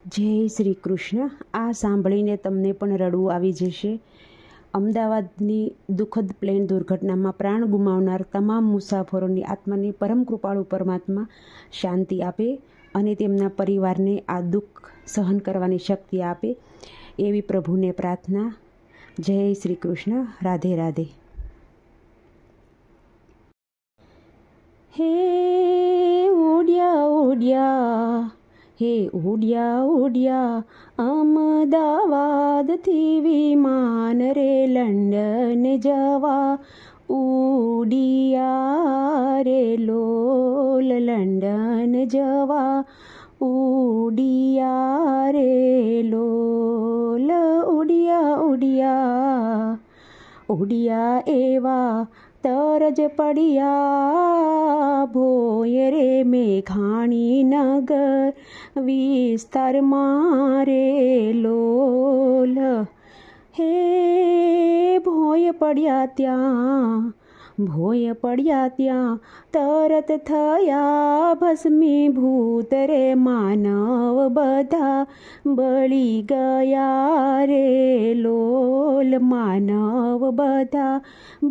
જય શ્રી કૃષ્ણ। આ સાંભળીને તમને પણ રડવું આવી જશે। અમદાવાદની દુઃખદ પ્લેન દુર્ઘટનામાં પ્રાણ ગુમાવનાર તમામ મુસાફરોની આત્માને પરમ કૃપાળુ પરમાત્મા શાંતિ આપે અને તેમના પરિવારને આ દુઃખ સહન કરવાની શક્તિ આપે એવી પ્રભુને પ્રાર્થના। જય શ્રી કૃષ્ણ। રાધે રાધે। હે ઉડ્યા ઉડ્યા, હે ઉડ્યા ઉડ્યા અમદાવાદથી વિમાન રે લંડન જવા ઉડિયા રે લોલ લંડન જવા ઉડિયા રે લોલ ઉડિયા ઉડિયા ઉડિયા એવા તરજ પડ્યા ભોય રે મેઘાણી નગર વિસ્તારમાં રે લોલ। હે ભોય પડ્યા ત્યાં, ભોય પડ્યા ત્યાં તરત થયા ભસ્મીભૂત રે માનવ બધા બળી ગયા રે લોલ। માનવ બધા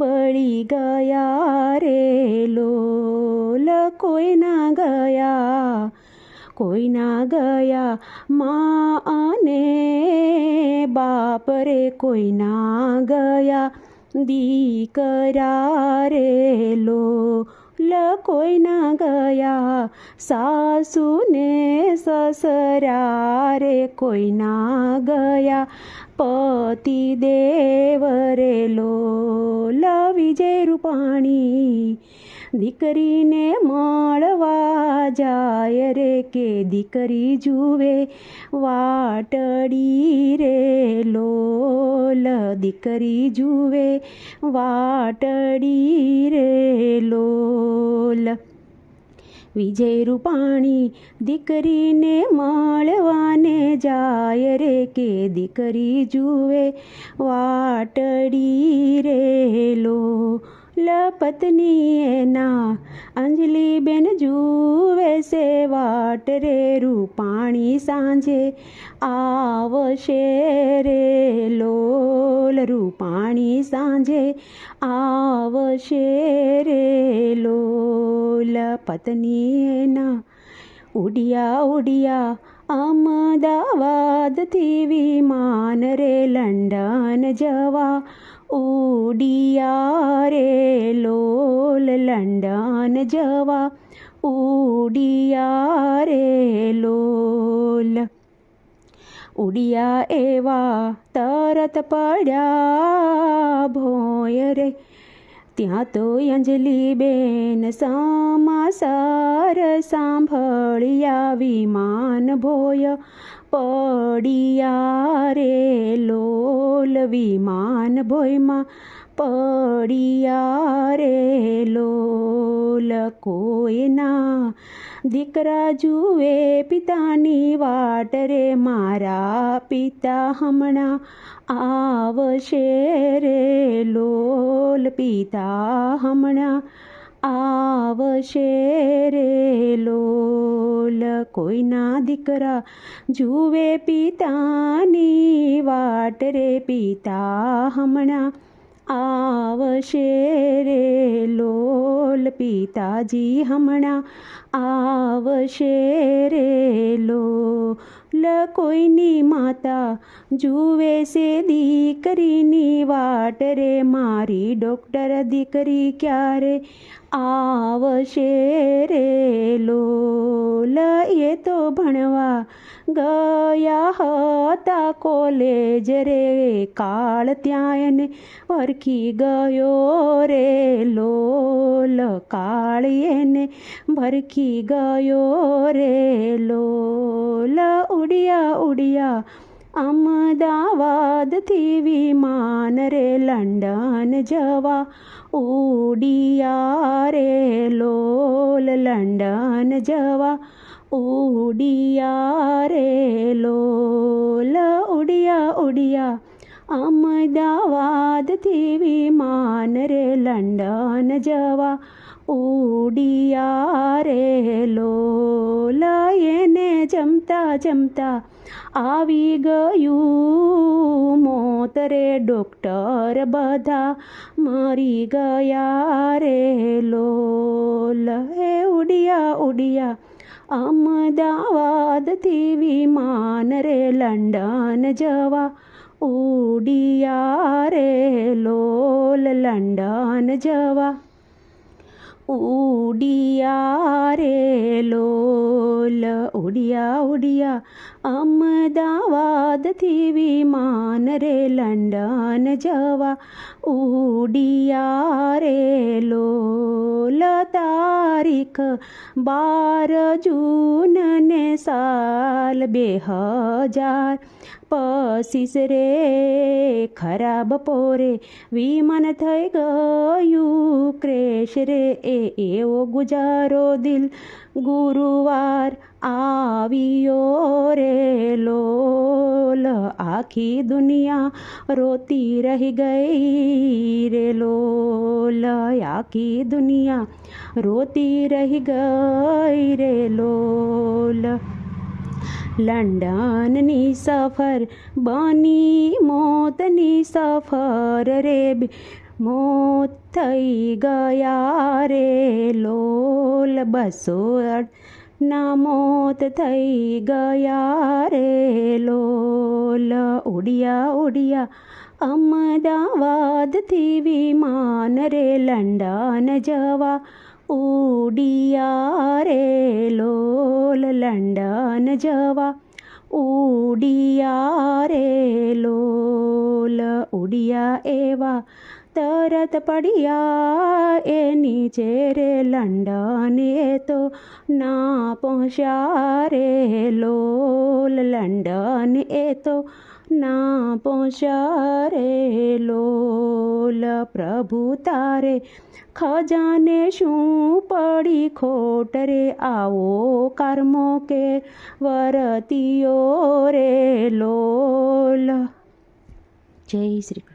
બળી ગયા રે લોલ। કોઈ ના ગયા, કોઈ ના ગયા મા અને બાપ રે, કોઈ ના ગયા દીકરા રે લોલ। કોઈ ના ગયા સાસુ ને સસરા રે, કોઈ ના ગયા પતિ દેવ રે લોલ। વિજય રૂપાણી દીકરીને મળવા જાય રે, કે દીકરી જુએ વાટડી રે લોલ। દીકરી જુએ વાટડી રે લોલ। વિજય રૂપાણી દીકરીને મળવાને જાય રે, કે દીકરી જુએ વાટડી રે લોલ। પત્ની એના અંજલિબેન જુએ છે વાટ રે, રૂપાણી સાંજે આવશે રે લોલ। રૂપાણી સાંજે આવશે રે લોલ। પત્ની એના ઉડિયા ઉડિયા અમદાવાદથી વિમાન રે લંડન જવા ઉડિયા રે લોલ। લંડન જવા ઉડિયા રે લોલ। ઉડિયા એવા તરત પડ્યા ભોય રે, ત્યાં તો અંજલિબેન સમાચાર સાંભળ્યા વિમાન ભોય પડ્યા રે લોલ। વિમાન ભોયમાં પડ્યા રે લોલ। કોઈના દીકરા જુએ પિતાની વાટ રે, મારા પિતા હમણાં આવશે રે લોલ। પિતા હમણાં આવશે રે લોલ। કોઈના દીકરા જુએ પિતાની વાટ રે, પિતા હમણાં આવશે રે લોલ। પિતાજી હમણાં આવશે રે લોલ। કોઈની માતા જુએ છે દીકરીની વાટ રે, મારી ડૉક્ટર દીકરી ક્યારે આવશે રે લોલ। એ તો ભણવા ગયા હતા કોલેજ રે, કાળ ત્યાં એને વરખી ગયો રે લોલ। કાળ એને ભરખી ગયો રે લોલ। ઉડિયા ઉડિયા અમદાવાદથી વિમાન રે લંડન જવા ઉડિયા રે લોલ। લંડન જવા ઉડિયા રે લોલ। ઉડિયા ઉડિયા અમદાવાદથી વિમાન રે લંડન જવા ઉડિયા રે લોલ. એને જમતા જમતા આવી ગયું મોત રે, ડોક્ટર બધા મરી ગયા રે લોલ. હે ઉડિયા ઉડિયા અમદાવાદથી વિમાન રે, લંડન જવા ઉડિયા રે લોલ. લંડન જવા ઉડિયા રે લોલ. ઉડિયા ઉડિયા અમદાવાદથી વિમાન રે, લંડન જવા ઉડિયા રે લોલ. તારીખ 12 જૂન ને સાલ 2025 રે, ખરાબ પોરે વિમાન થઈ ગયું ક્રેશ રે. એવો ગુજારો દિલ ગુરુવાર આવ્યો રે લોલ. આખી દુનિયા રોતી રહી ગઈ રે લોલ. આખી દુનિયા રોતી રહી ગઈ રે લોલ. લંડનની સફર બની મોતની સફર રે, મોત થઈ ગયા રે લોલ. 208 ના મોત થઈ ગયા રે લોલ. ઉડિયા ઉડિયા અમદાવાદથી વિમાન રે, લંડન જવા ઉડિયા રે લોલ. લંડન જવા ઉડિયા રે લોલ. ઉડિયા એવા તરત પડ્યા એ નીચે રે, લંડન એ તો ના પહોંચ્યા રે લોલ. લંડન એ તો ના પહોંચ્યા રે લોલ. પ્રભુ તારે ખજાને શું પડી ખોટ રે, આવો કર્મો કે વરતીઓ રે લોલ. જય શ્રી કૃષ્ણ.